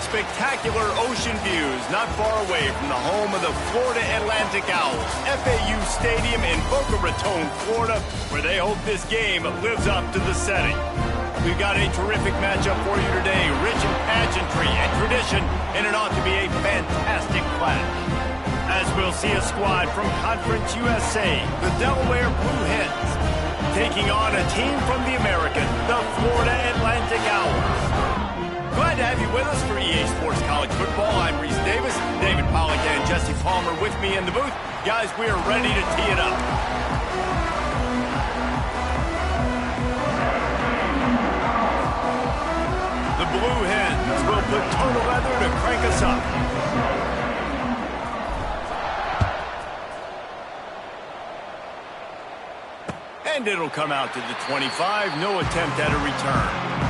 spectacular ocean views not far away from the home of the Florida Atlantic Owls, FAU Stadium in Boca Raton, Florida, where they hope this game lives up to the setting. We've got a terrific matchup for you today, rich in pageantry and tradition, and it ought to be a fantastic clash. As we'll see a squad from Conference USA, the Delaware Blue Hens, taking on a team from the American, the Florida Atlantic Owls. Glad to have you with us for EA Sports College Football. I'm Reese Davis, David Pollack and Jesse Palmer with me in the booth. Guys, we are ready to tee it up. The Blue Hens will put total leather to crank us up. And it'll come out to the 25. No attempt at a return.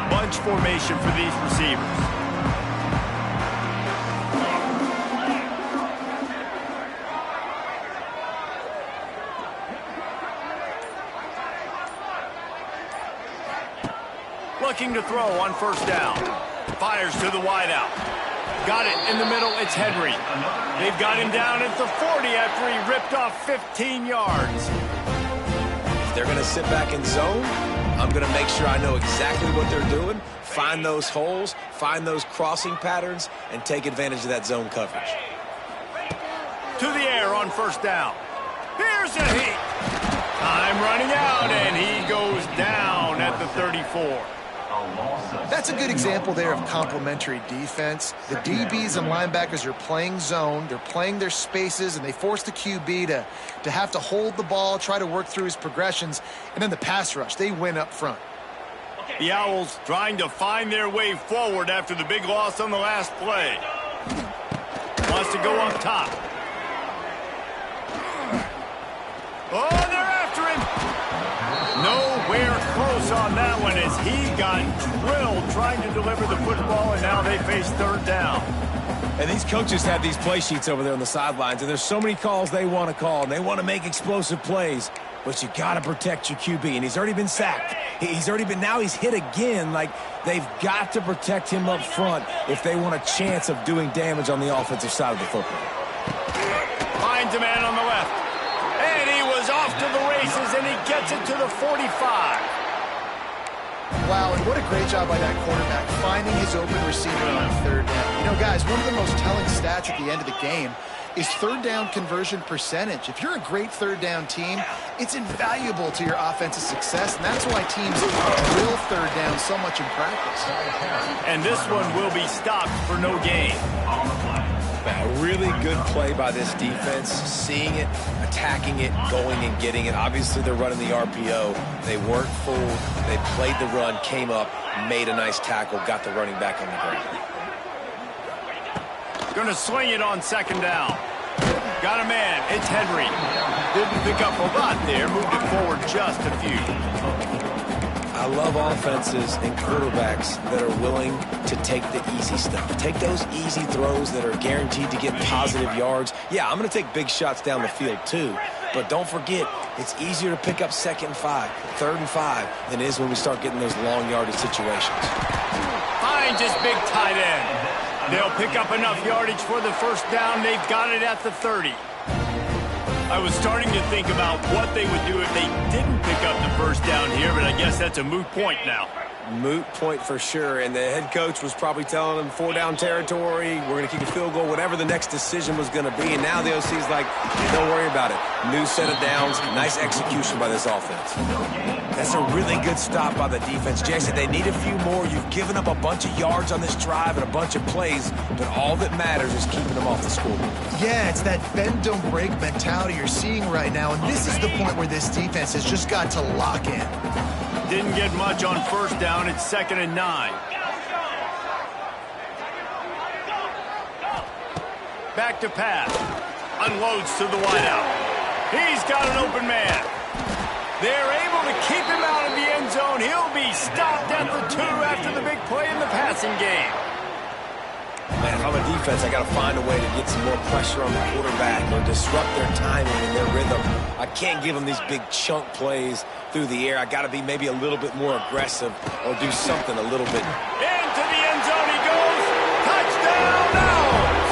Bunch formation for these receivers. Looking to throw on first down. Fires to the wideout. Got it in the middle. It's Henry. They've got him down at the 40 after he ripped off 15 yards. If they're going to sit back in zone, I'm going to make sure I know exactly what they're doing, find those holes, find those crossing patterns, and take advantage of that zone coverage. To the air on first down. Here's a heat. Time running out, and he goes down at the 34. That's a good example there of complementary defense. The DBs and linebackers are playing zone, they're playing their spaces, and they force the QB to have to hold the ball, try to work through his progressions, and then the pass rush, they win up front. The Owls trying to find their way forward after the big loss on the last play. Wants to go up top. Oh, they're after him. Nowhere close on that one as he got drilled trying to deliver the football, and now they face third down. And these coaches have these play sheets over there on the sidelines, and there's so many calls they want to call, and they want to make explosive plays. But you got to protect your QB, and he's already been sacked. Now he's hit again. Like, they've got to protect him up front if they want a chance of doing damage on the offensive side of the football. Finds a man on the left. And he was off to the races, and he gets it to the 45. Wow, and what a great job by that quarterback, finding his open receiver on third down. You know, guys, one of the most telling stats at the end of the game is third down conversion percentage. If you're a great third down team, it's invaluable to your offensive success, and that's why teams drill third down so much in practice. And this one will be stopped for no gain. A really good play by this defense, seeing it, attacking it, going and getting it. Obviously, they're running the RPO. They weren't fooled. They played the run, came up, made a nice tackle, got the running back on the ground. Going to swing it on second down. Got a man. It's Henry. Didn't pick up a lot there. Moved it forward just a few. I love offenses and quarterbacks that are willing to take the easy stuff. Take those easy throws that are guaranteed to get positive yards. Yeah, I'm going to take big shots down the field too. But don't forget, it's easier to pick up second and 5, third and 5 than it is when we start getting those long yardage situations. Finds his big tight end. They'll pick up enough yardage for the first down. They've got it at the 30. I was starting to think about what they would do if they didn't pick up the first down here, but I guess that's a moot point now. Moot point for sure, and the head coach was probably telling them 4-down territory, we're going to kick a field goal, whatever the next decision was going to be, and now the OC's like, don't worry about it. New set of downs, nice execution by this offense. That's a really good stop by the defense. Jason, they need a few more. You've given up a bunch of yards on this drive and a bunch of plays, but all that matters is keeping them off the scoreboard. Yeah, it's that bend, don't break mentality you're seeing right now, and this is the point where this defense has just got to lock in. Didn't get much on first down. It's 2nd and 9. Back to pass. Unloads to the wideout. He's got an open man. They're able to keep him out of the end zone. He'll be stopped at the 2 after the big play in the passing game. Man, if I'm a defense, I got to find a way to get some more pressure on the quarterback or disrupt their timing and their rhythm. can't give him these big chunk plays through the air. I got to be maybe a little bit more aggressive or do something a little bit. Into the end zone he goes. Touchdown Owls!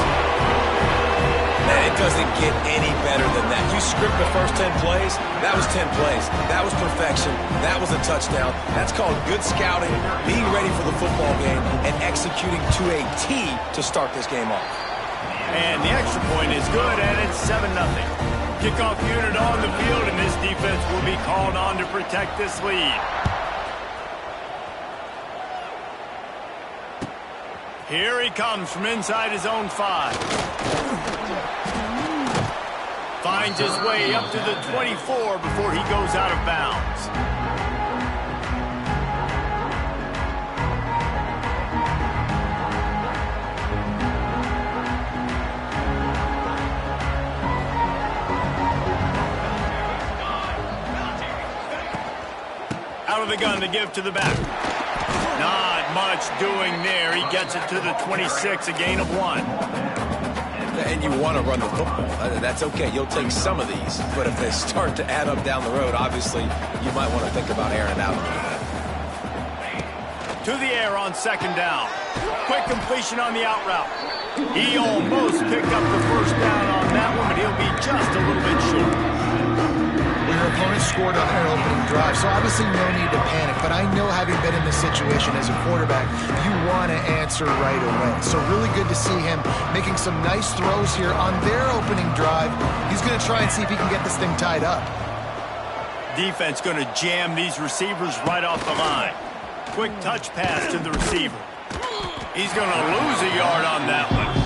Man, it doesn't get any better than that. You script the first 10 plays, that was 10 plays. That was perfection. That was a touchdown. That's called good scouting, being ready for the football game, and executing to a T to start this game off. And the extra point is good, and it's 7-0. Kickoff unit on the field, and this defense will be called on to protect this lead. Here he comes from inside his own 5. Finds his way up to the 24 before he goes out of bounds. Out of the gun to give to the back. Not much doing there. He gets it to the 26, a gain of 1. And you want to run the football. That's okay. You'll take some of these. But if they start to add up down the road, obviously, you might want to think about airing it out a little bit. To the air on 2nd down. Quick completion on the out route. He almost picked up the first down on that one, but he'll be just a little bit short. Your opponent scored on their opening drive, so obviously no need to panic. But I know, having been in this situation as a quarterback, you want to answer right away. So really good to see him making some nice throws here on their opening drive. He's going to try and see if he can get this thing tied up. Defense going to jam these receivers right off the line. Quick touch pass to the receiver. He's going to lose a yard on that one.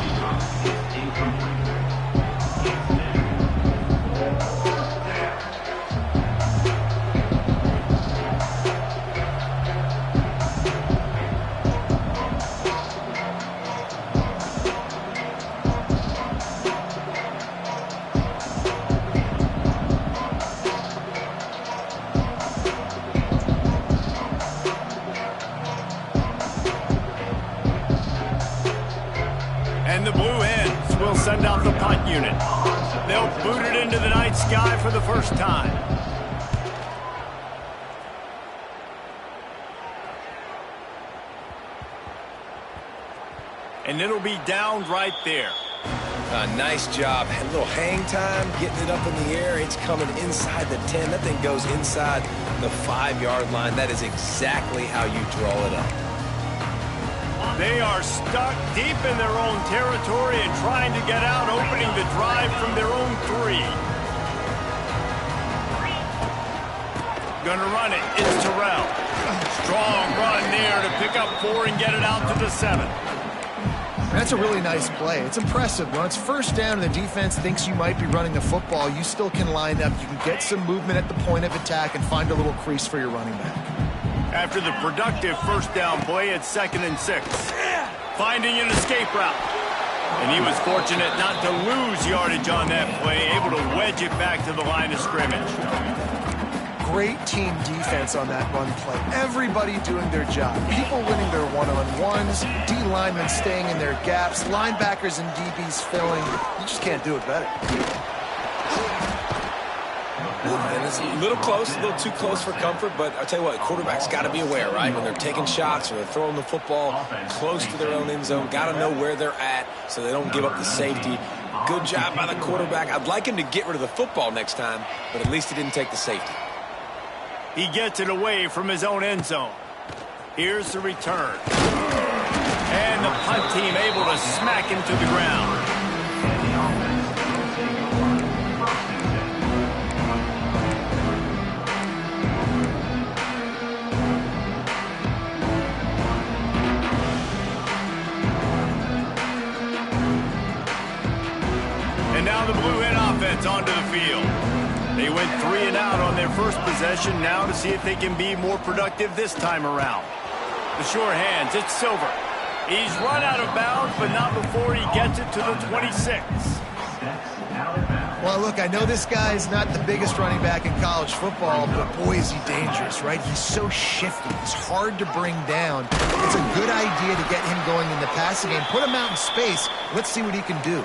And the Blue Hens will send out the punt unit. They'll boot it into the night sky for the first time. And it'll be down right there. Nice job. A little hang time, getting it up in the air. It's coming inside the 10. That thing goes inside the 5-yard line. That is exactly how you draw it up. They are stuck deep in their own territory and trying to get out, opening the drive from their own 3. Gonna run it. It's Terrell. Strong run there to pick up 4 and get it out to the 7. That's a really nice play. It's impressive. When it's first down and the defense thinks you might be running the football, you still can line up. You can get some movement at the point of attack and find a little crease for your running back. After the productive first down play, it's 2nd and 6. Finding an escape route. And he was fortunate not to lose yardage on that play, able to wedge it back to the line of scrimmage. Great team defense on that run play. Everybody doing their job. People winning their one-on-ones, D linemen staying in their gaps, linebackers and DBs filling. You just can't do it better. And it's a little close, a little too close for comfort, but I'll tell you what, quarterbacks got to be aware, right? When they're taking shots or they're throwing the football close to their own end zone, got to know where they're at so they don't give up the safety. Good job by the quarterback. I'd like him to get rid of the football next time, but at least he didn't take the safety. He gets it away from his own end zone. Here's the return. And the punt team able to smack him to the ground. And now the Blue Hen offense onto the field. They went 3 and out on their first possession, now to see if they can be more productive this time around. The sure hands, it's Silver. He's run out of bounds, but not before he gets it to the 26. Well, look, I know this guy's not the biggest running back in college football, but boy, is he dangerous, right? He's so shifty. He's hard to bring down. It's a good idea to get him going in the passing game. Put him out in space. Let's see what he can do.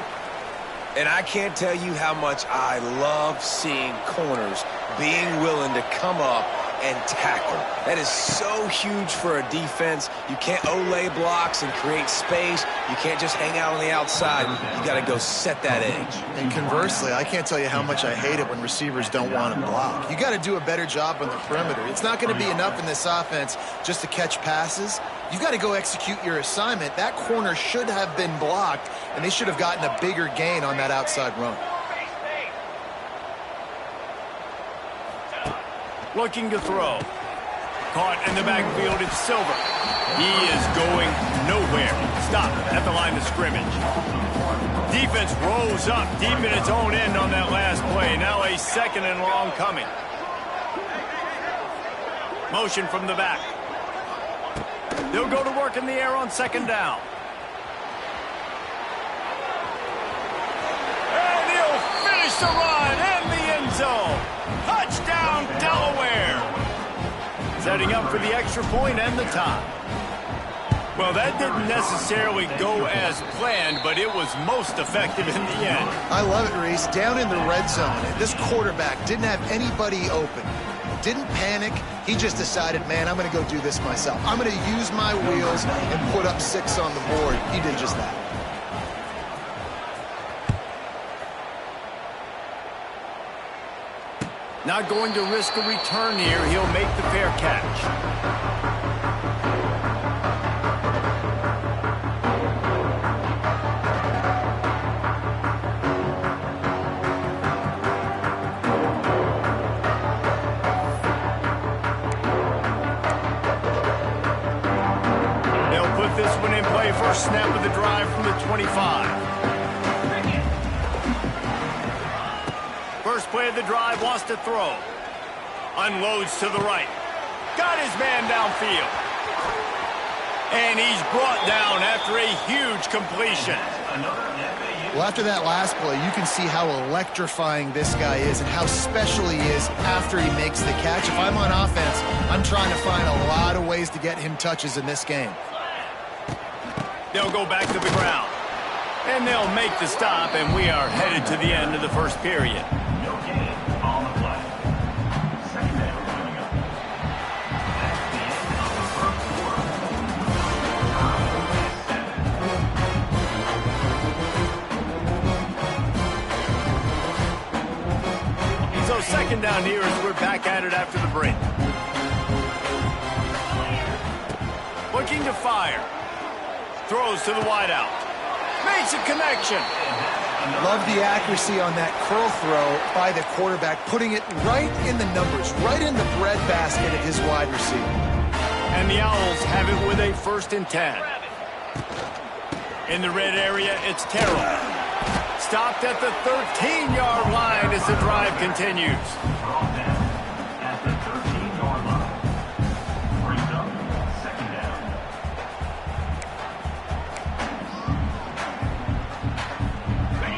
And I can't tell you how much I love seeing corners being willing to come up and tackle. That is so huge for a defense. You can't olay blocks and create space. You can't just hang out on the outside. You got to go set that edge. And conversely, I can't tell you how much I hate it when receivers don't want to block. You got to do a better job on the perimeter. It's not going to be enough in this offense just to catch passes. You got to go execute your assignment. That corner should have been blocked, and they should have gotten a bigger gain on that outside run. Looking to throw. Caught in the backfield, it's Silver. He is going nowhere. Stop at the line of scrimmage. Defense rose up deep in its own end on that last play. Now a 2nd and long coming. Motion from the back. They'll go to work in the air on 2nd down. And he'll finish the run in the end zone. Touchdown, Delaware. Setting up for the extra point and the tie. Well, that didn't necessarily go as planned, but it was most effective in the end. I love it, Reese. Down in the red zone, this quarterback didn't have anybody open. Didn't panic. He just decided, man, I'm going to go do this myself. I'm going to use my wheels and put up 6 on the board. He did just that. Not going to risk a return here. He'll make the fair catch. They'll put this one in play. First snap of the drive from the 25. First play of the drive, wants to throw. Unloads to the right. Got his man downfield. And he's brought down after a huge completion. Well, after that last play, you can see how electrifying this guy is and how special he is after he makes the catch. If I'm on offense, I'm trying to find a lot of ways to get him touches in this game. They'll go back to the ground. And they'll make the stop, and we are headed to the end of the first period. So 2nd down here as we're back at it after the break. Looking to fire. Throws to the wideout. Makes a connection. Love the accuracy on that curl throw by the quarterback, putting it right in the numbers, right in the breadbasket of his wide receiver. And the Owls have it with a 1st and 10. In the red area, it's Terrell. Stopped at the 13-yard line as the drive continues.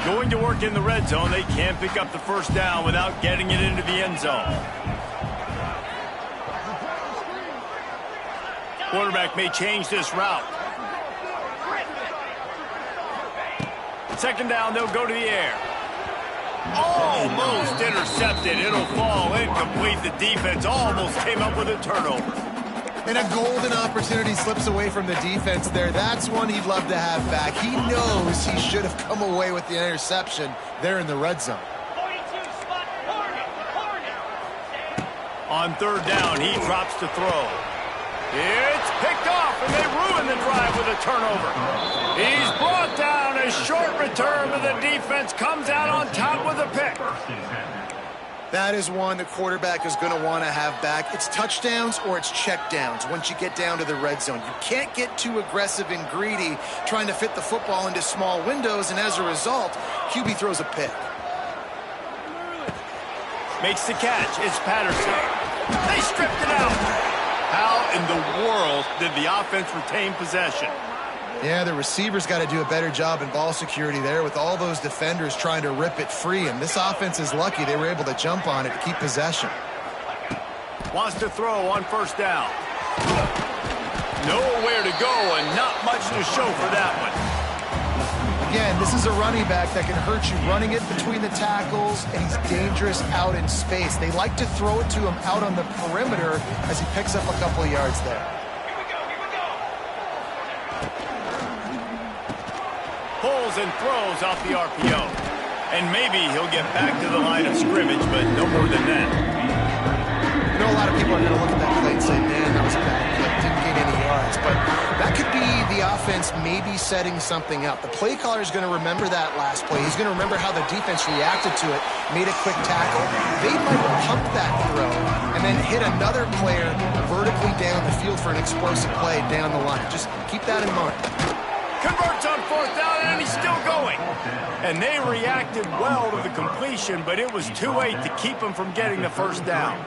Going to work in the red zone. They can't pick up the 1st down without getting it into the end zone. Quarterback may change this route. 2nd down, they'll go to the air. Almost intercepted. It'll fall incomplete. The defense almost came up with a turnover. And a golden opportunity slips away from the defense there. That's one he'd love to have back. He knows he should have come away with the interception there in the red zone. On 3rd down, he drops to throw. It's picked off, and they ruin the drive with a turnover. He's brought down. A short return, but the defense comes out on top with a pick. That is one the quarterback is going to want to have back. It's touchdowns or it's checkdowns once you get down to the red zone. You can't get too aggressive and greedy trying to fit the football into small windows, and as a result, QB throws a pick. Makes the catch. It's Patterson. They stripped it out. How in the world did the offense retain possession? Yeah, the receivers got to do a better job in ball security there with all those defenders trying to rip it free, and this offense is lucky they were able to jump on it to keep possession. Wants to throw on 1st down. Nowhere to go and not much to show for that one. Again, this is a running back that can hurt you running it between the tackles, and he's dangerous out in space. They like to throw it to him out on the perimeter as he picks up a couple of yards there. Pulls and throws off the RPO. And maybe he'll get back to the line of scrimmage, but no more than that. You know, a lot of people are going to look at that play and say, man, that was a bad play. Didn't gain any yards. But that could be the offense maybe setting something up. The play caller is going to remember that last play. He's going to remember how the defense reacted to it, made a quick tackle. They might pump that throw and then hit another player vertically down the field for an explosive play down the line. Just keep that in mind. Converts on 4th down, and he's still going. And they reacted well to the completion, but it was too late to keep him from getting the first down.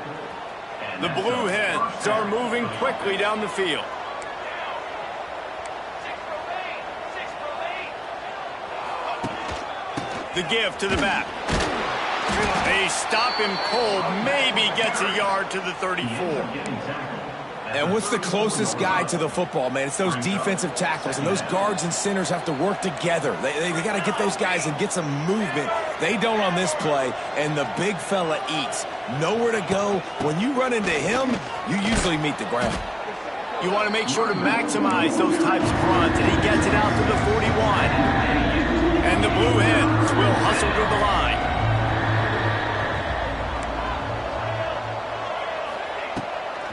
The Blue Hens are moving quickly down the field. The give to the back. They stop him cold, maybe gets a yard to the 34. And what's the closest guy to the football, man? It's those defensive tackles, and those guards and centers have to work together. They got to get those guys and get some movement. They don't on this play, and the big fella eats. Nowhere to go. When you run into him, you usually meet the ground. You want to make sure to maximize those types of runs, and he gets it out to the 41. And the Blue Hens will hustle to the line.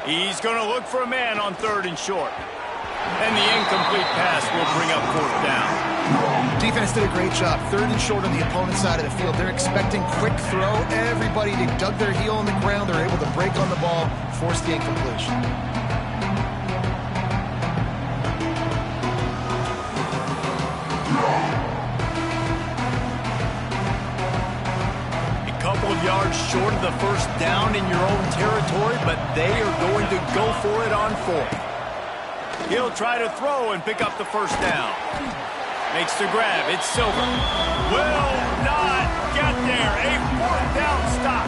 He's going to look for a man on 3rd and short. And the incomplete pass will bring up 4th down. Defense did a great job. 3rd and short on the opponent's side of the field. They're expecting quick throw. Everybody, they dug their heel on the ground. They're able to break on the ball, force the incompletion. Couple of yards short of the first down in your own territory, but they are going to go for it on 4th. He'll try to throw and pick up the first down. Makes the grab. It's Silver. Will not get there. A 4th down stop.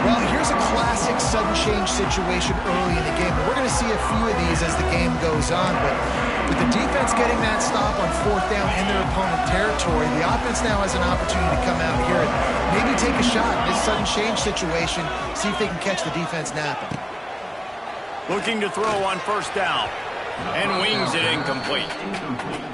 Well, here's a classic sudden change situation early in the game. We're going to see a few of these as the game goes on, but with the defense getting that stop on 4th down in their opponent territory, the offense now has an opportunity to come out here and maybe take a shot in this sudden change situation, see if they can catch the defense napping. Looking to throw on 1st down. And wings it incomplete.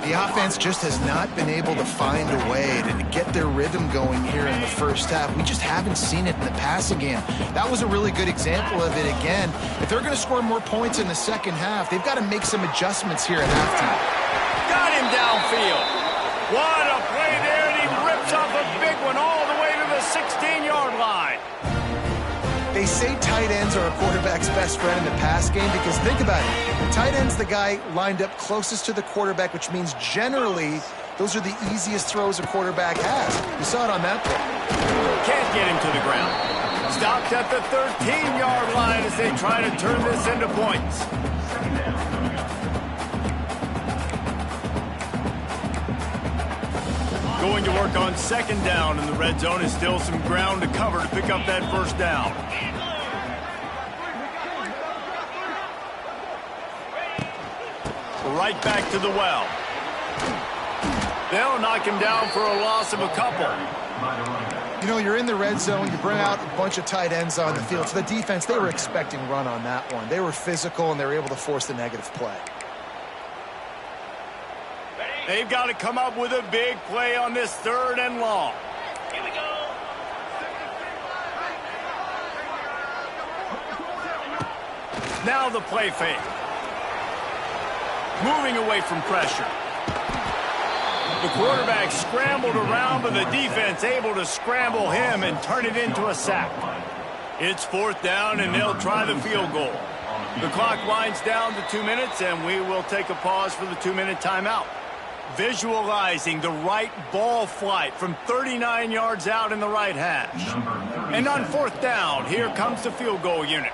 The offense just has not been able to find a way to get their rhythm going here in the first half. We just haven't seen it in the passing game. That was a really good example of it again. If they're going to score more points in the second half, they've got to make some adjustments here at halftime. Got him downfield. What a play there, and he rips off a big one all the way to the 16-yard line. They say tight ends are a quarterback's best friend in the pass game because think about it. The tight end's the guy lined up closest to the quarterback, which means generally those are the easiest throws a quarterback has. You saw it on that play. Can't get him to the ground. Stopped at the 13-yard line as they try to turn this into points. Going to work on 2nd down, and the red zone is still some ground to cover to pick up that 1st down. Right back to the well. They'll knock him down for a loss of a couple. You know, you're in the red zone, you bring out a bunch of tight ends on the field. So the defense, they were expecting run on that one. They were physical, and they were able to force the negative play. They've got to come up with a big play on this 3rd and long. Here we go. Now the play fake. Moving away from pressure. The quarterback scrambled around, but the defense able to scramble him and turn it into a sack. It's 4th down, and they'll try the field goal. The clock winds down to 2 minutes, and we will take a pause for the 2-minute timeout. Visualizing the right ball flight from 39 yards out in the right hash. And on 4th down, here comes the field goal unit.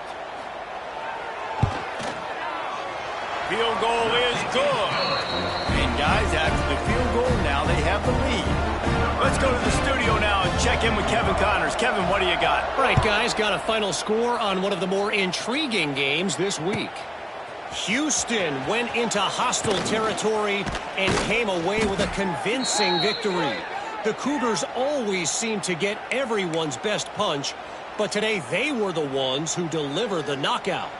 Field goal is good. And guys, after the field goal, now they have the lead. Let's go to the studio now and check in with Kevin Connors. Kevin, what do you got? All right, guys, got a final score on one of the more intriguing games this week. Houston went into hostile territory and came away with a convincing victory. The Cougars always seem to get everyone's best punch, but today they were the ones who delivered the knockout.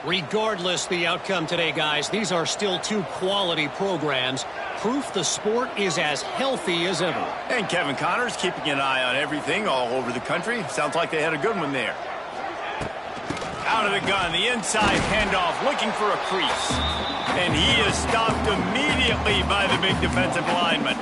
Regardless the outcome today, guys, these are still two quality programs. Proof the sport is as healthy as ever. And Kevin Connors keeping an eye on everything all over the country. Sounds like they had a good one there. Out of the gun, the inside handoff, looking for a crease. And he is stopped immediately by the big defensive lineman.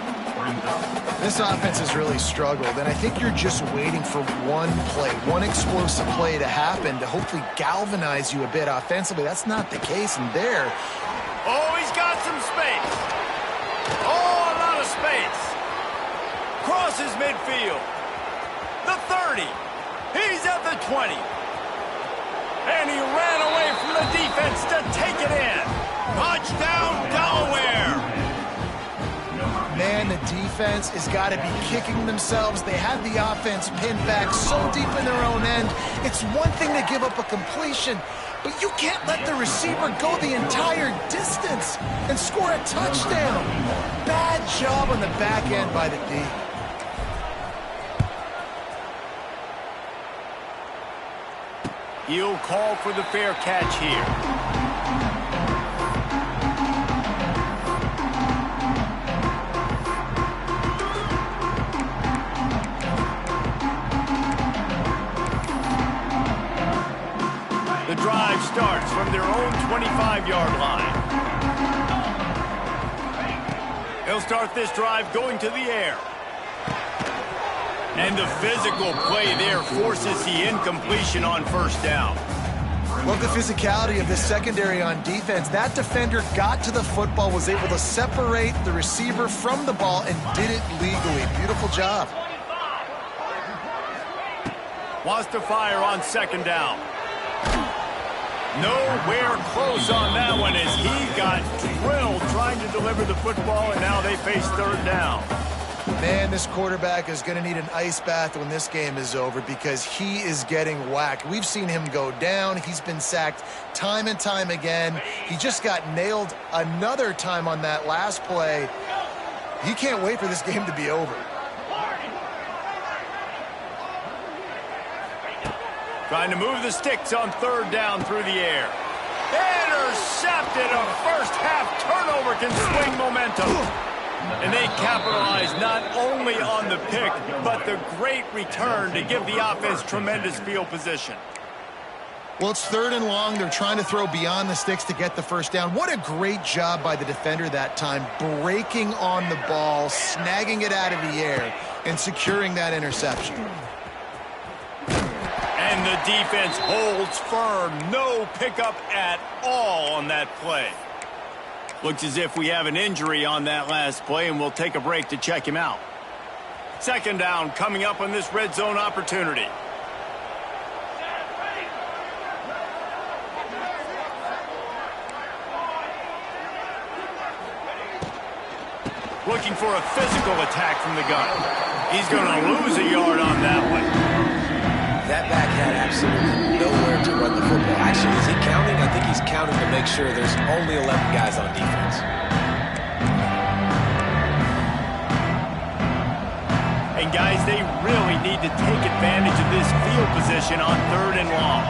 This offense has really struggled, and I think you're just waiting for one play, one explosive play to happen to hopefully galvanize you a bit offensively. That's not the case, and there. Oh, he's got some space. Oh, a lot of space. Crosses midfield. The 30. He's at the 20. And he ran away from the defense to take it in. Touchdown, Delaware. Man, the defense has got to be kicking themselves. They had the offense pinned back so deep in their own end. It's one thing to give up a completion, but you can't let the receiver go the entire distance and score a touchdown. Bad job on the back end by the D. He'll call for the fair catch here. The drive starts from their own 25-yard line. They'll start this drive going to the air. And the physical play there forces the incompletion on first down. Love the physicality of this secondary on defense. That defender got to the football, was able to separate the receiver from the ball, and did it legally. Beautiful job. Wants to fire on second down. Nowhere close on that one as he got drilled trying to deliver the football, and now they face third down. Man, this quarterback is going to need an ice bath when this game is over because he is getting whacked. We've seen him go down. He's been sacked time and time again. He just got nailed another time on that last play. He can't wait for this game to be over. Trying to move the sticks on third down through the air. Intercepted. A first-half turnover can swing momentum. And they capitalize not only on the pick, but the great return to give the offense tremendous field position. Well, it's third and long. They're trying to throw beyond the sticks to get the first down. What a great job by the defender that time, breaking on the ball, snagging it out of the air, and securing that interception. And the defense holds firm. No pickup at all on that play. Looks as if we have an injury on that last play, and we'll take a break to check him out. Second down coming up on this red zone opportunity. Looking for a physical attack from the gun. He's going to lose a yard on that one. That back had absolutely nowhere to run the football. Actually, is he counting? I think he's counting to make sure there's only 11 guys on defense. And guys, they really need to take advantage of this field position on third and long.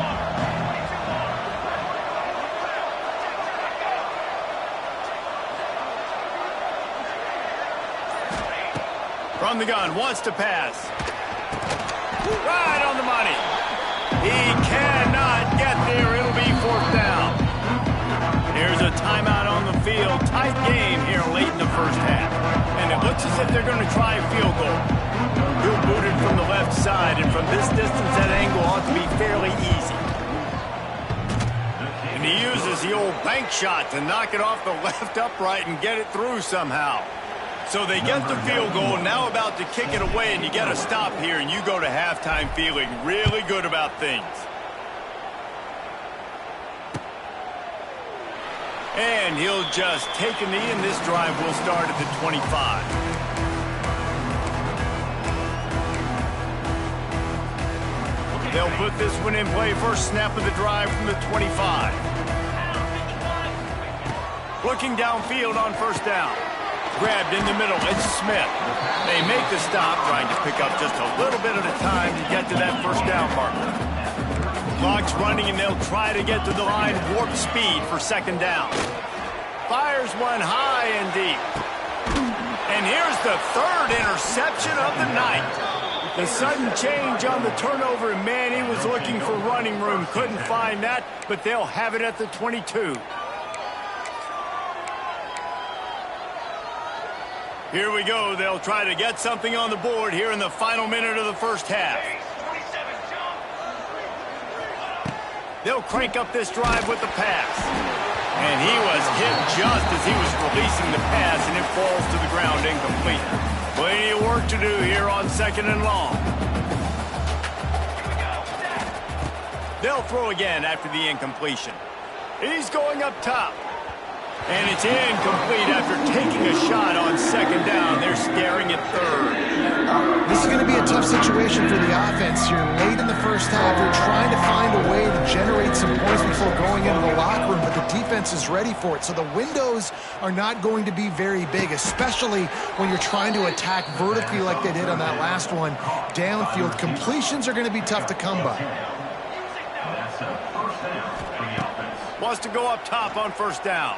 From the gun, wants to pass. Right on the money. He cannot get there. It'll be fourth down. Here's a timeout on the field. Tight game here late in the first half. And it looks as if they're going to try a field goal. He'll boot it from the left side, and from this distance, that angle ought to be fairly easy. And he uses the old bank shot to knock it off the left upright and get it through somehow. So they get the field goal, now about to kick it away, and you get a stop here, and you go to halftime feeling really good about things. And he'll just take a knee, and this drive will start at the 25. They'll put this one in play. First snap of the drive from the 25. Looking downfield on first down. Grabbed in the middle, it's Smith. They make the stop, trying to pick up just a little bit at a time to get to that first down marker. Clock's running, and they'll try to get to the line warp speed for second down. Fires one high and deep. And here's the third interception of the night. The sudden change on the turnover, and man, he was looking for running room. Couldn't find that, but they'll have it at the 22. Here we go. They'll try to get something on the board here in the final minute of the first half. They'll crank up this drive with the pass. And he was hit just as he was releasing the pass, and it falls to the ground incomplete. Plenty of work to do here on second and long. They'll throw again after the incompletion. He's going up top. And it's incomplete after taking a shot on second down. They're staring at third. This is going to be a tough situation for the offense here. Late in the first half, they're trying to find a way to generate some points before going into the locker room, but the defense is ready for it. So the windows are not going to be very big, especially when you're trying to attack vertically like they did on that last one. Downfield completions are going to be tough to come by. Wants to go up top on first down.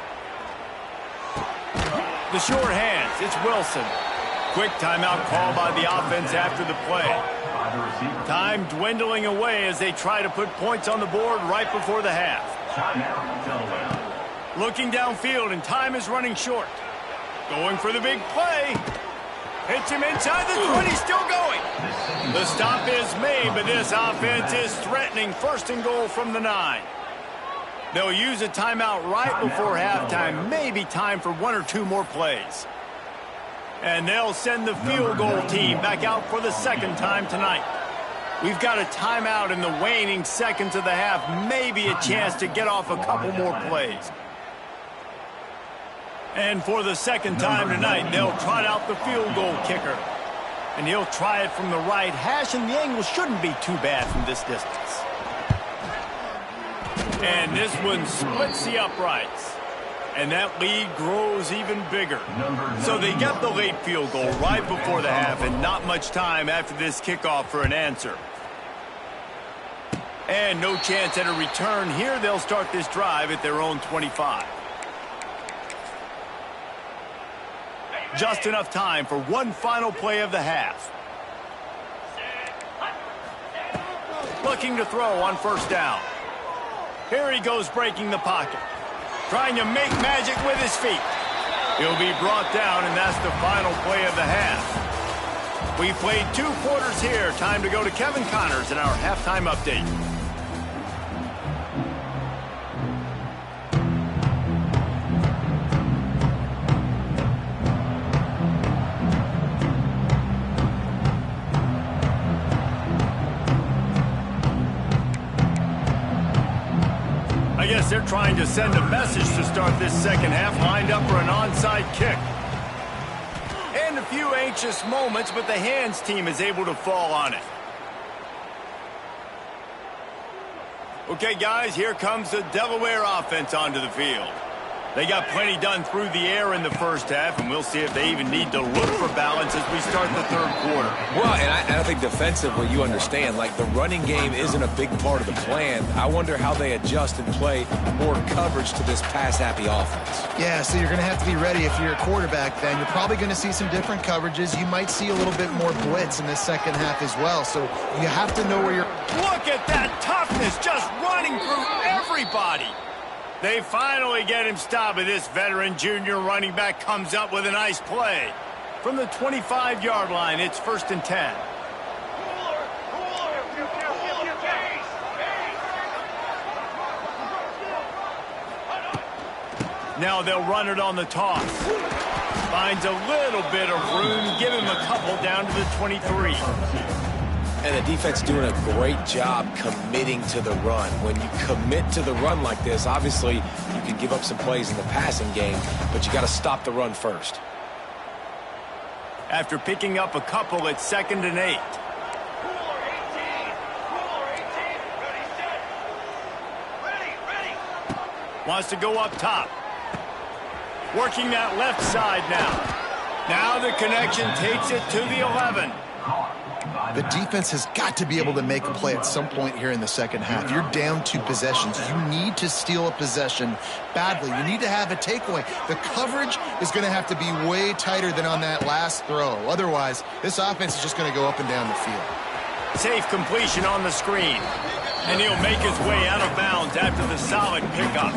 The short hands, it's Wilson. Quick timeout call by the offense after the play. Time dwindling away as they try to put points on the board right before the half. Looking downfield, and time is running short. Going for the big play. Hits him inside the 20, still going. The stop is made, but this offense is threatening. First and goal from the 9. They'll use a timeout right before halftime. Maybe time for one or two more plays. And they'll send the field goal team back out for the second time tonight. We've got a timeout in the waning seconds of the half. Maybe a chance to get off a couple more plays. And for the second time tonight, they'll trot out the field goal kicker. And he'll try it from the right hash, and the angle shouldn't be too bad from this distance. And this one splits the uprights. And that lead grows even bigger. So they get the late field goal right before the half, and not much time after this kickoff for an answer. And no chance at a return here. They'll start this drive at their own 25. Just enough time for one final play of the half. Looking to throw on first down. Here he goes, breaking the pocket. Trying to make magic with his feet. He'll be brought down, and that's the final play of the half. We played 2 quarters here. Time to go to Kevin Connors in our halftime update. I guess they're trying to send a message to start this second half, lined up for an onside kick. And a few anxious moments, but the hands team is able to fall on it. Okay, guys, here comes the Delaware offense onto the field. They got plenty done through the air in the first half, and we'll see if they even need to look for balance as we start the third quarter. Well, and I think defensively, you understand, like the running game isn't a big part of the plan. I wonder how they adjust and play more coverage to this pass-happy offense. Yeah, so you're going to have to be ready if you're a quarterback then. You're probably going to see some different coverages. You might see a little bit more blitz in the second half as well. So you have to know where you're... Look at that toughness, just running through everybody. They finally get him stopped, but this veteran junior running back comes up with a nice play. From the 25-yard line, it's 1st and 10. Now they'll run it on the toss. Finds a little bit of room, give him a couple down to the 23. And the defense doing a great job committing to the run. When you commit to the run like this, obviously you can give up some plays in the passing game, but you got to stop the run first. After picking up a couple, it's 2nd and 8. Wants to go up top. Working that left side now. Now the connection takes it to the 11. The defense has got to be able to make a play at some point here in the second half. You're down 2 possessions. You need to steal a possession badly. You need to have a takeaway. The coverage is going to have to be way tighter than on that last throw. Otherwise, this offense is just going to go up and down the field. Safe completion on the screen. And he'll make his way out of bounds after the solid pickup.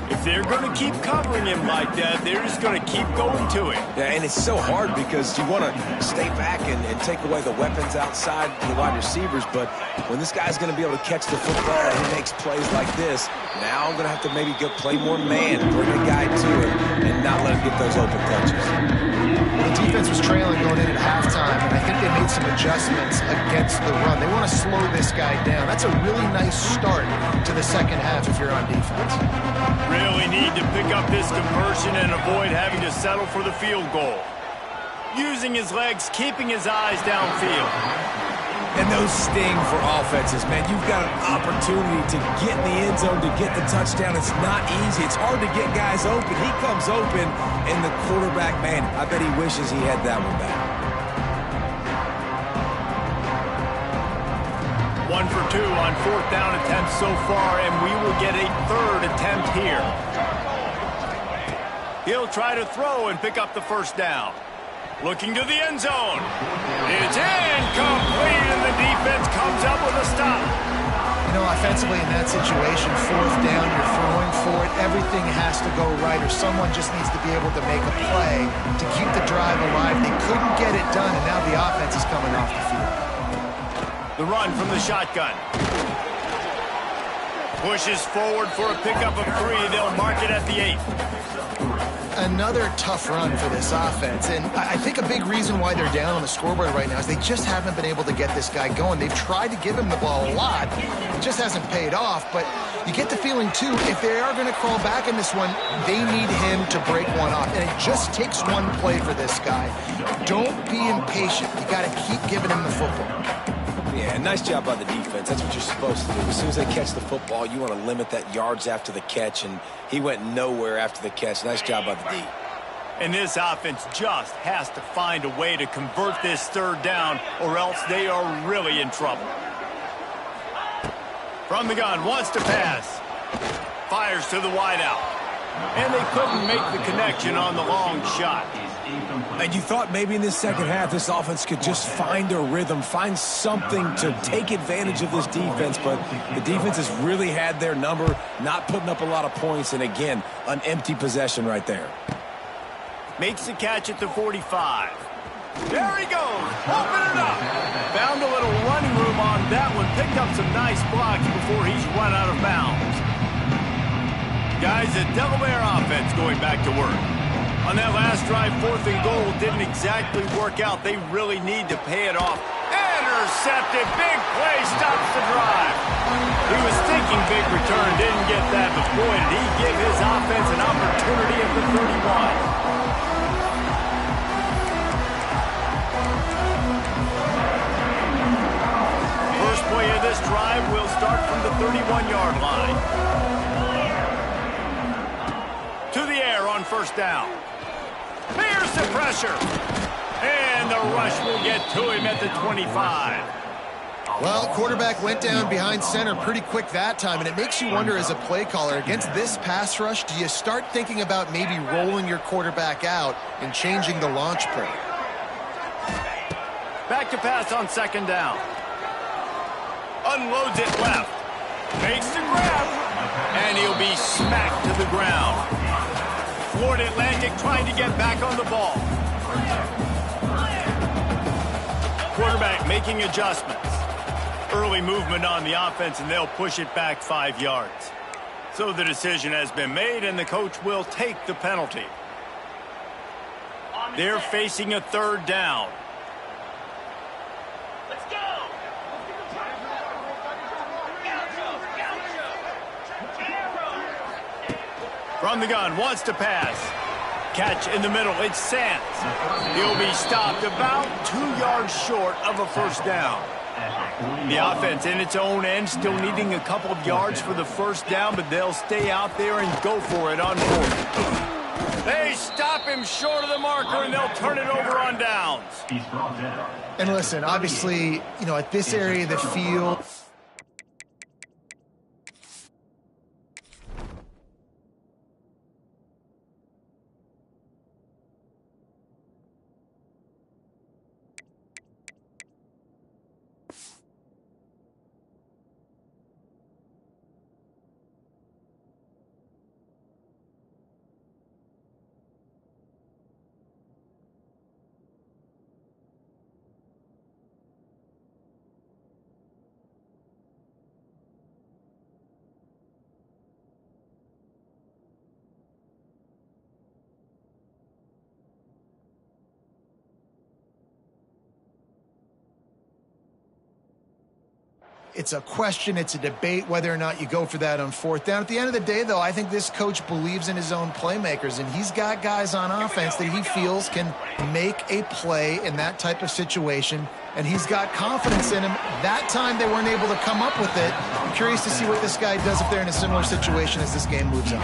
If they're going to keep covering him like that, they're just going to keep going to him. Yeah, and it's so hard because you want to stay back and take away the weapons outside the wide receivers, but when this guy's going to be able to catch the football and he makes plays like this, now I'm going to have to maybe go play more man, bring a guy to him, and not let him get those open touches. The defense was trailing going in at halftime, and I think they made some adjustments against the run. They want to slow this guy down. That's a really nice start to the second half if you're on defense. Really need to pick up this conversion and avoid having to settle for the field goal. Using his legs, keeping his eyes downfield. And those sting for offenses, man. You've got an opportunity to get in the end zone, to get the touchdown. It's not easy. It's hard to get guys open. He comes open, and the quarterback, man, I bet he wishes he had that one back. 1 for 2 on 4th down attempts so far, and we will get a 3rd attempt here. He'll try to throw and pick up the first down. Looking to the end zone. It's incomplete, and the defense comes up with a stop. You know, offensively in that situation, 4th down, you're throwing for it. Everything has to go right, or someone just needs to be able to make a play to keep the drive alive. They couldn't get it done, and now the offense is coming off the field. The run from the shotgun. Pushes forward for a pickup of 3. They'll mark it at the 8. Another tough run for this offense, and I think a big reason why they're down on the scoreboard right now is they just haven't been able to get this guy going. They've tried to give him the ball a lot. It just hasn't paid off, but you get the feeling, too, if they are going to crawl back in this one, they need him to break one off, and it just takes one play for this guy. Don't be impatient. You got to keep giving him the football. Yeah, nice job by the defense. That's what you're supposed to do. As soon as they catch the football, you want to limit that yards after the catch, and he went nowhere after the catch. Nice job by the D. And this offense just has to find a way to convert this 3rd down, or else they are really in trouble. From the gun, wants to pass. Fires to the wideout. And they couldn't make the connection on the long shot. And you thought maybe in this second half this offense could just find a rhythm, find something to take advantage of this defense, but the defense has really had their number, not putting up a lot of points, and again, an empty possession right there. Makes the catch at the 45. There he goes, open it up. Found a little running room on that one, picked up some nice blocks before he's run out of bounds. Guys, the Delaware offense going back to work. On that last drive, 4th and goal didn't exactly work out. They really need to pay it off. Intercepted, big play, stops the drive. He was thinking big return, didn't get that, but boy, did he give his offense an opportunity at the 31. First play of this drive will start from the 31-yard line. To the air on 1st down. Here's the pressure. And the rush will get to him at the 25. Well, quarterback went down behind center pretty quick that time, and it makes you wonder as a play caller, against this pass rush, do you start thinking about maybe rolling your quarterback out and changing the launch play? Back to pass on 2nd down. Unloads it left. Makes the grab. And he'll be smacked to the ground. Florida Atlantic trying to get back on the ball. Quarterback making adjustments. Early movement on the offense, and they'll push it back 5 yards. So the decision has been made, and the coach will take the penalty. They're facing a 3rd down. Let's go! From the gun, wants to pass. Catch in the middle, it's Sands. He'll be stopped about 2 yards short of a 1st down. The offense in its own end still needing a couple of yards for the 1st down, but they'll stay out there and go for it on 4th. They stop him short of the marker, and they'll turn it over on downs. And listen, obviously, at this area of the field, it's a question, it's a debate whether or not you go for that on fourth down. At the end of the day, though, I think this coach believes in his own playmakers, and he's got guys on offense that he feels can make a play in that type of situation, and he's got confidence in him. That time they weren't able to come up with it. I'm curious to see what this guy does if they're in a similar situation as this game moves on.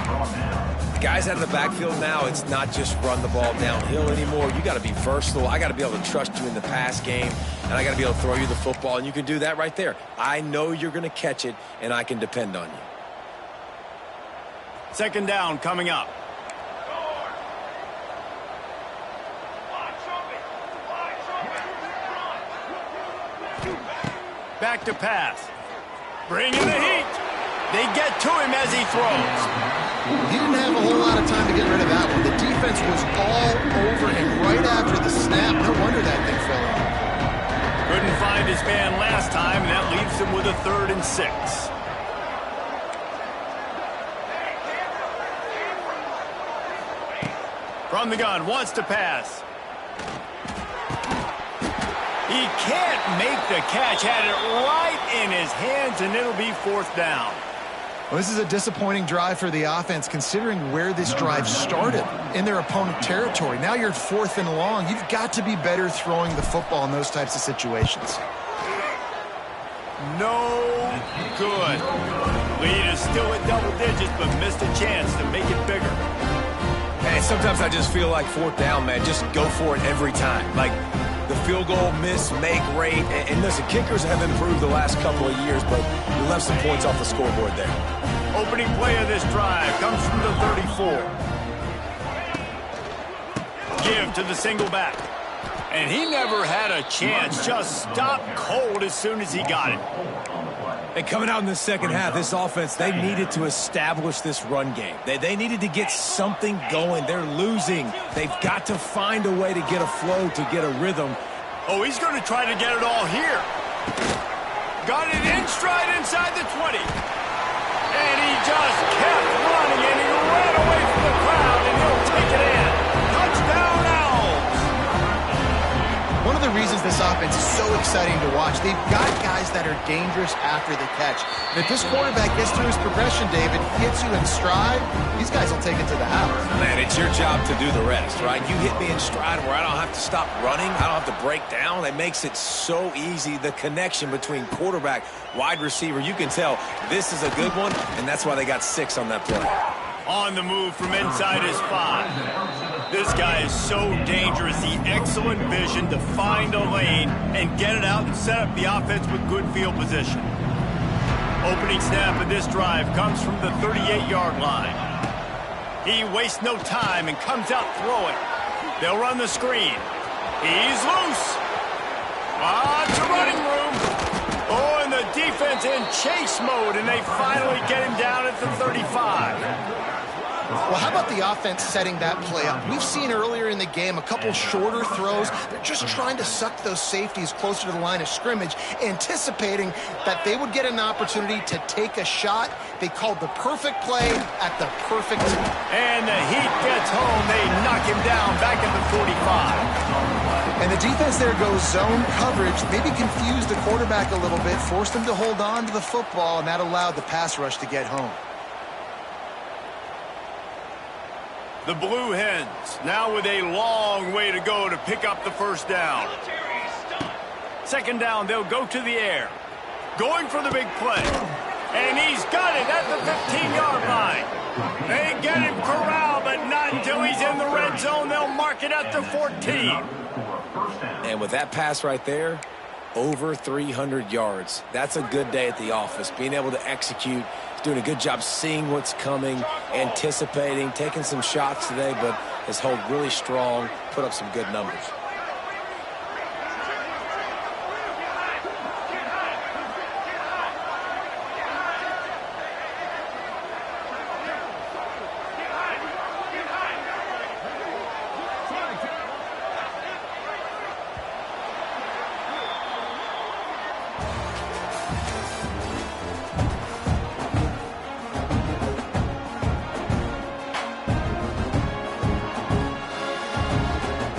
Guys out of the backfield now, it's not just run the ball downhill anymore. You got to be versatile. I got to be able to trust you in the pass game, and I got to be able to throw you the football, and you can do that right there. I know you're going to catch it, and I can depend on you. Second down coming up. Back to pass. Bring in the heat. They get to him as he throws. He didn't have a whole lot of time to get rid of that one. The defense was all over him right after the snap. No wonder that thing fell out. Couldn't find his man last time, and that leaves him with a 3rd and 6. From the gun, wants to pass. He can't make the catch. Had it right in his hands, and it'll be 4th down. Well, this is a disappointing drive for the offense, considering where this drive started, in their opponent territory. Now you're 4th and long. You've got to be better throwing the football in those types of situations. No good. Lead is still at double digits, but missed a chance to make it bigger. Hey, sometimes I just feel like 4th down, man. Just go for it every time. Like the field goal miss-make rate. And listen, kickers have improved the last couple of years, but you left some points off the scoreboard there. Opening play of this drive comes from the 34. Give to the single back. And he never had a chance. Just stopped cold as soon as he got it. And coming out in the second half, this offense, they needed to establish this run game. They needed to get something going. They're losing. They've got to find a way to get a flow, to get a rhythm. Oh, he's going to try to get it all here. Got it in stride inside the 20. And he just kept running, and he ran away from the crowd, and he'll take it in. Touchdown, Owls. One of the reasons this offense is so exciting to watch, they've got guys that are dangerous after the catch. And if this quarterback gets through his progression, David, hits you in stride, these guys will take it to the house. Man, it's your job to do the rest, right? You hit me in stride where I don't have to stop running. I don't have to break down. It makes it so easy. The connection between quarterback, wide receiver, you can tell this is a good one, and that's why they got 6 on that play. On the move from inside his 5. This guy is so dangerous. The excellent vision to find a lane and get it out and set up the offense with good field position. Opening snap of this drive comes from the 38-yard line. He wastes no time and comes out throwing. They'll run the screen. He's loose. Lots of running room. Oh, and the defense in chase mode, and they finally get him down at the 35. Well, how about the offense setting that play up? We've seen earlier in the game a couple shorter throws. They're just trying to suck those safeties closer to the line of scrimmage, anticipating that they would get an opportunity to take a shot. They called the perfect play at the perfect time. And the heat gets home. They knock him down back at the 45. And the defense there goes zone coverage, maybe confused the quarterback a little bit, forced him to hold on to the football, and that allowed the pass rush to get home. The Blue Hens now with a long way to go to pick up the first down. Second down, they'll go to the air. Going for the big play. And he's got it at the 15-yard line. They get him corralled, but not until he's in the red zone. They'll mark it at the 14. And with that pass right there, over 300 yards. That's a good day at the office. Being able to execute, doing a good job seeing what's coming, anticipating, taking some shots today, but has held really strong, put up some good numbers.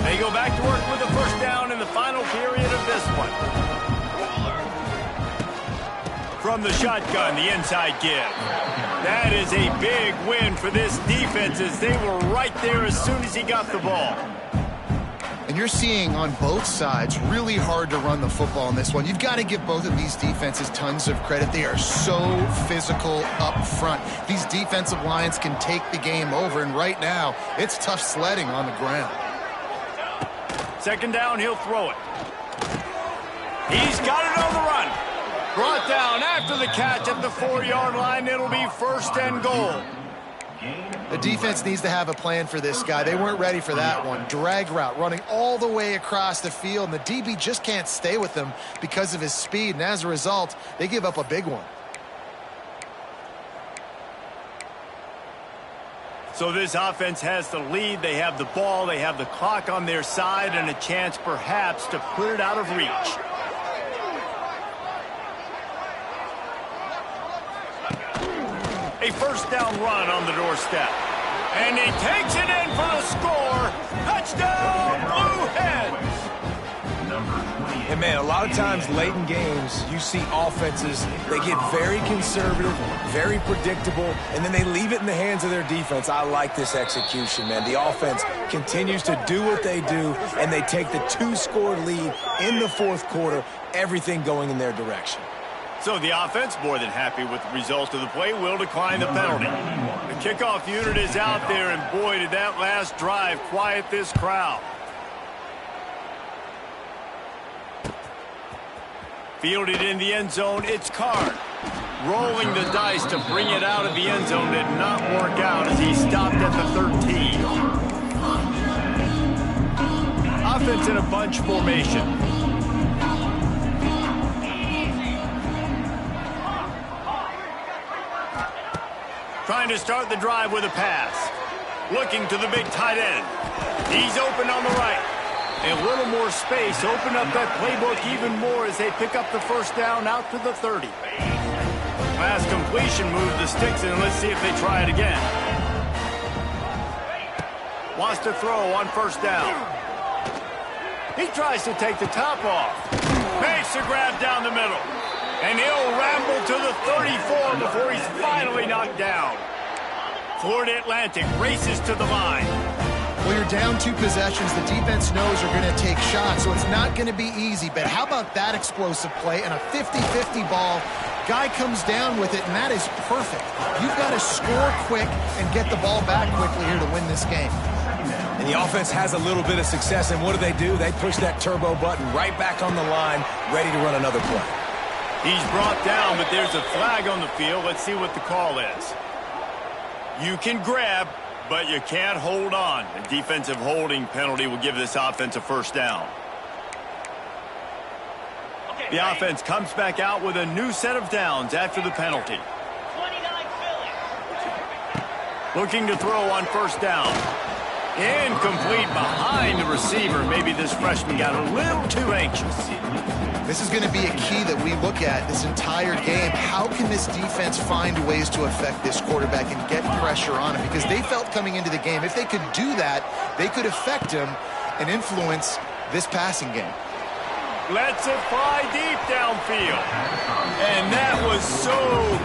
They go back to work with a first down in the final period of this one. From the shotgun, the inside give. That is a big win for this defense as they were right there as soon as he got the ball. And you're seeing on both sides really hard to run the football in this one. You've got to give both of these defenses tons of credit. They are so physical up front. These defensive lines can take the game over, and right now it's tough sledding on the ground. Second down, he'll throw it. He's got it on the run. Brought down after the catch at the 4-yard line. It'll be first and goal. The defense needs to have a plan for this guy. They weren't ready for that one. Drag route running all the way across the field, and the DB just can't stay with him because of his speed, and as a result, they give up a big one. So this offense has the lead. They have the ball. They have the clock on their side and a chance perhaps to put it out of reach. A first down run on the doorstep. And he takes it in for the score. Touchdown, Blue Hens! And, man, a lot of times late in games, you see offenses, they get very conservative, very predictable, and then they leave it in the hands of their defense. I like this execution, man. The offense continues to do what they do, and they take the 2-score lead in the fourth quarter, everything going in their direction. So the offense, more than happy with the result of the play, will decline the penalty. The kickoff unit is out there, and boy, did that last drive quiet this crowd. Fielded in the end zone, it's Card. Rolling the dice to bring it out of the end zone did not work out as he stopped at the 13. Offense in a bunch formation. Trying to start the drive with a pass. Looking to the big tight end. He's open on the right. A little more space. Open up that playbook even more as they pick up the first down out to the 30. Pass completion, move the sticks, and let's see if they try it again. Wants to throw on first down. He tries to take the top off. Makes the grab down the middle. And he'll ramble to the 34 before he's finally knocked down. Florida Atlantic races to the line. Well, you're down 2 possessions. The defense knows you're going to take shots, so it's not going to be easy. But how about that explosive play and a 50-50 ball? Guy comes down with it, and that is perfect. You've got to score quick and get the ball back quickly here to win this game. And the offense has a little bit of success, and what do? They push that turbo button right back on the line, ready to run another play. He's brought down, but there's a flag on the field. Let's see what the call is. You can grab, but you can't hold on. A defensive holding penalty will give this offense a first down. The offense comes back out with a new set of downs after the penalty. Looking to throw on first down. Incomplete behind the receiver. Maybe this freshman got a little too anxious. This is going to be a key that we look at this entire game. How can this defense find ways to affect this quarterback and get pressure on him? Because they felt coming into the game, if they could do that, they could affect him and influence this passing game. Lets it fly deep downfield. And that was so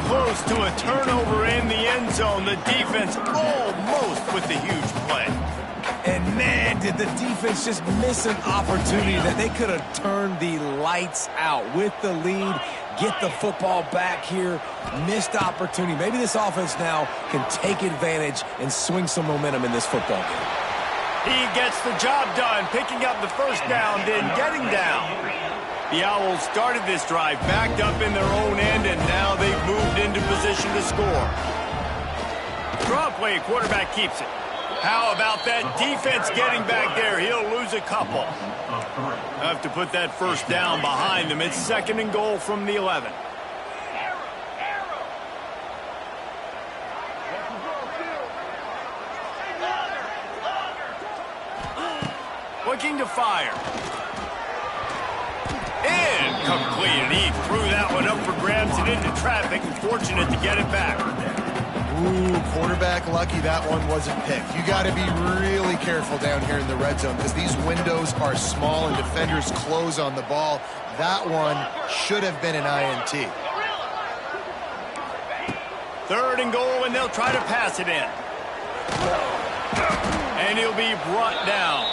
close to a turnover in the end zone. The defense almost with the huge play. And Man, did the defense just miss an opportunity that they could have turned the lights out with the lead, get the football back here, missed opportunity. Maybe this offense now can take advantage and swing some momentum in this football game. He gets the job done, picking up the first down, then getting down. The Owls started this drive backed up in their own end, and now they've moved into position to score. Draw play, quarterback keeps it. How about that defense getting back there? He'll lose a couple. Have to put that first down behind them. It's 2nd and goal from the 11. Looking to fire. Incomplete, and he threw that one up for grabs and into traffic, and fortunate to get it back. Ooh, quarterback lucky that one wasn't picked. You got to be really careful down here in the red zone because these windows are small and defenders close on the ball. That one should have been an INT. 3rd and goal, and they'll try to pass it in. And he'll be brought down.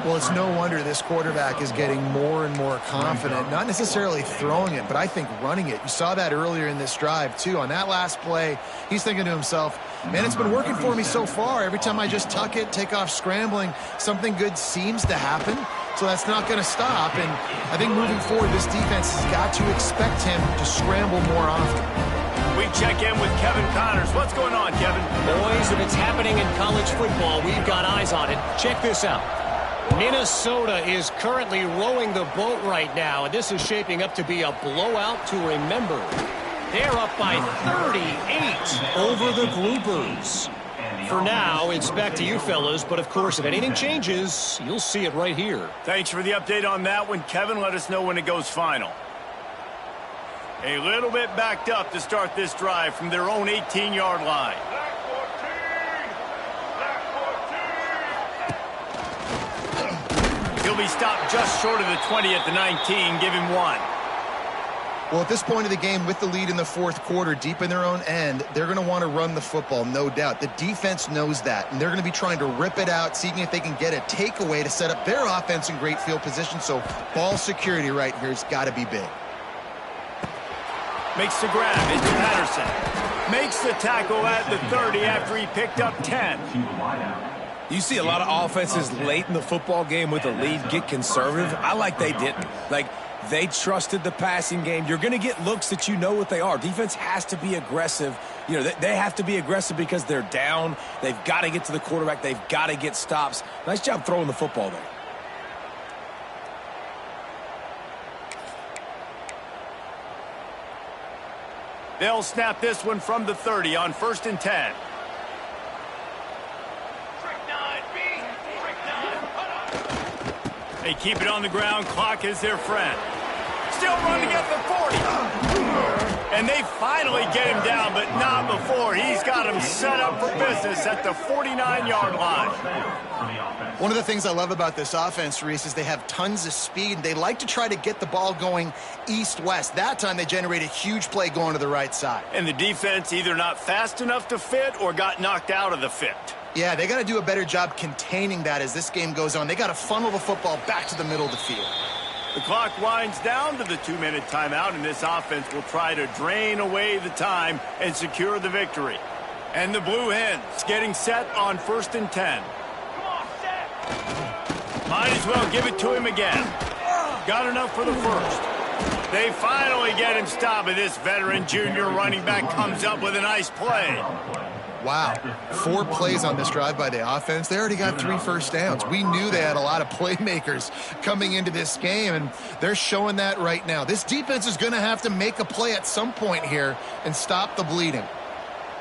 Well, it's no wonder this quarterback is getting more and more confident, not necessarily throwing it, but I think running it. You saw that earlier in this drive, too. On that last play, he's thinking to himself, man, it's been working for me so far. Every time I just tuck it, take off scrambling, something good seems to happen. So that's not going to stop. And I think moving forward, this defense has got to expect him to scramble more often. We check in with Kevin Connors. What's going on, Kevin? Boys, if it's happening in college football, we've got eyes on it. Check this out. Minnesota is currently rowing the boat right now, and this is shaping up to be a blowout to remember. They're up by 38 over the Groupers. For now, it's back to you fellas, but of course, if anything changes, you'll see it right here. Thanks for the update on that one, Kevin. Let us know when it goes final. A little bit backed up to start this drive from their own 18-yard line. He'll be stopped just short of the 20 at the 19. Give him 1. Well, at this point of the game, with the lead in the 4th quarter, deep in their own end, they're going to want to run the football, no doubt. The defense knows that, and they're going to be trying to rip it out, seeing if they can get a takeaway to set up their offense in great field position. So ball security right here has got to be big. Makes the grab. It's Patterson. Makes the tackle at the 30 after he picked up 10. You see a lot of offenses late in the football game with a lead get conservative. I like they didn't. Like, they trusted the passing game. You're going to get looks that you know what they are. Defense has to be aggressive. You know, they have to be aggressive because they're down. They've got to get to the quarterback. They've got to get stops. Nice job throwing the football there. They'll snap this one from the 30 on 1st and 10. They keep it on the ground. Clock is their friend. Still running at the 40. And they finally get him down, but not before. He's got him set up for business at the 49-yard line. One of the things I love about this offense, Reese, is they have tons of speed. They like to try to get the ball going east-west. That time they generate a huge play going to the right side. And the defense either not fast enough to fit or got knocked out of the fit. Yeah, they got to do a better job containing that as this game goes on. They got to funnel the football back to the middle of the field. The clock winds down to the 2-minute timeout, and this offense will try to drain away the time and secure the victory. And the Blue Hens getting set on 1st and 10. Might as well give it to him again. Got enough for the first. They finally get him stopped, and this veteran junior running back comes up with a nice play. Wow, 4 plays on this drive by the offense. They already got 3 first downs. We knew they had a lot of playmakers coming into this game, and they're showing that right now. This defense is going to have to make a play at some point here and stop the bleeding.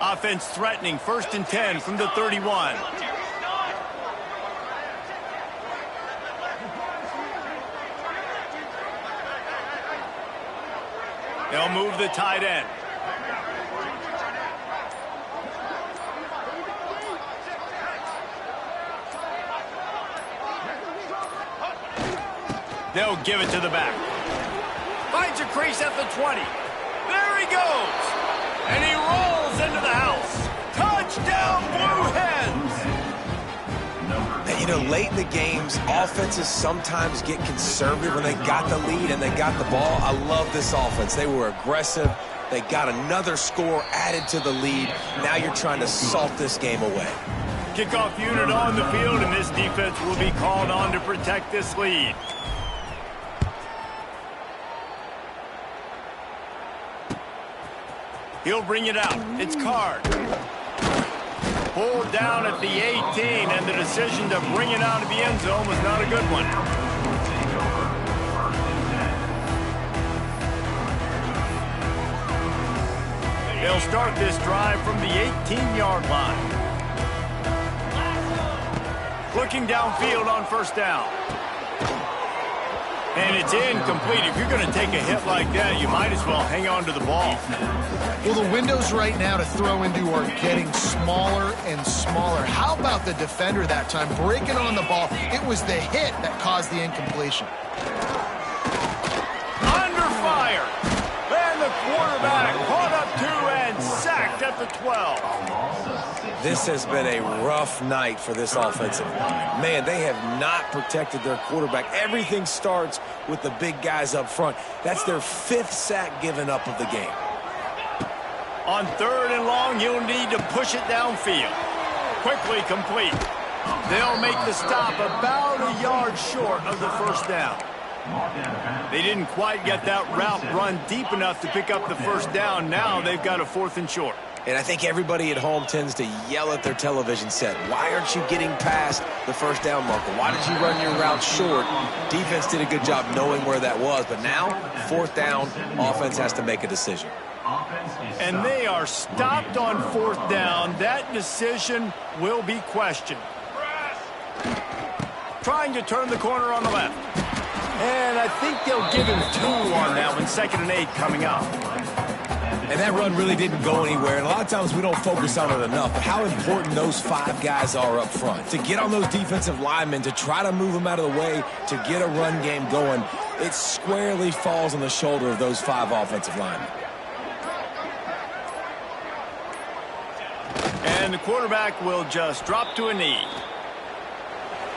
Offense threatening, 1st and 10 from the 31. They'll move the tight end. They'll give it to the back. Finds a crease at the 20. There he goes. And he rolls into the house. Touchdown, Blue Hens. late in the games, offenses sometimes get conservative when they got the lead and they got the ball. I love this offense. They were aggressive. They got another score added to the lead. Now you're trying to salt this game away. Kickoff unit on the field, and this defense will be called on to protect this lead. He'll bring it out. It's Card. Pulled down at the 18, and the decision to bring it out of the end zone was not a good one. They'll start this drive from the 18-yard line. Looking downfield on first down. And it's incomplete. If you're going to take a hit like that, you might as well hang on to the ball. Well, the windows right now to throw into are getting smaller and smaller. How about the defender that time breaking on the ball? It was the hit that caused the incompletion. Under fire. And the quarterback caught up to and sacked at the 12. This has been a rough night for this offensive line. Man, they have not protected their quarterback. Everything starts with the big guys up front. That's their 5th sack given up of the game. On 3rd and long, you'll need to push it downfield. Quickly complete. They'll make the stop about a yard short of the first down. They didn't quite get that route run deep enough to pick up the first down. Now they've got a 4th and short. And I think everybody at home tends to yell at their television set. Why aren't you getting past the first down marker? Why did you run your route short? Defense did a good job knowing where that was. But now, 4th down, offense has to make a decision. And they are stopped on 4th down. That decision will be questioned. Trying to turn the corner on the left. And I think they'll give him 2 on that one. 2nd and 8 coming up. And that run really didn't go anywhere. And a lot of times we don't focus on it enough. But how important those 5 guys are up front. To get on those defensive linemen, to try to move them out of the way, to get a run game going, it squarely falls on the shoulder of those 5 offensive linemen. And the quarterback will just drop to a knee.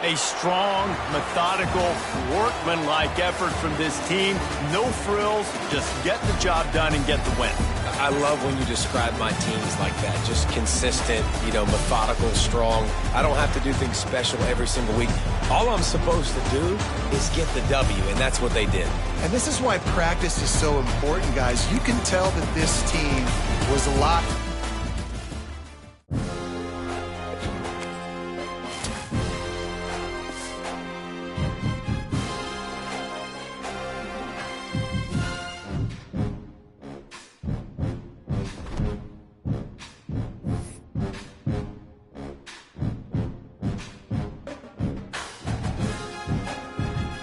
A strong, methodical, workmanlike effort from this team. No frills, just get the job done and get the win. I love when you describe my teams like that. Just consistent, methodical, strong. I don't have to do things special every single week. All I'm supposed to do is get the W, and that's what they did. And this is why practice is so important, guys. You can tell that this team was a lot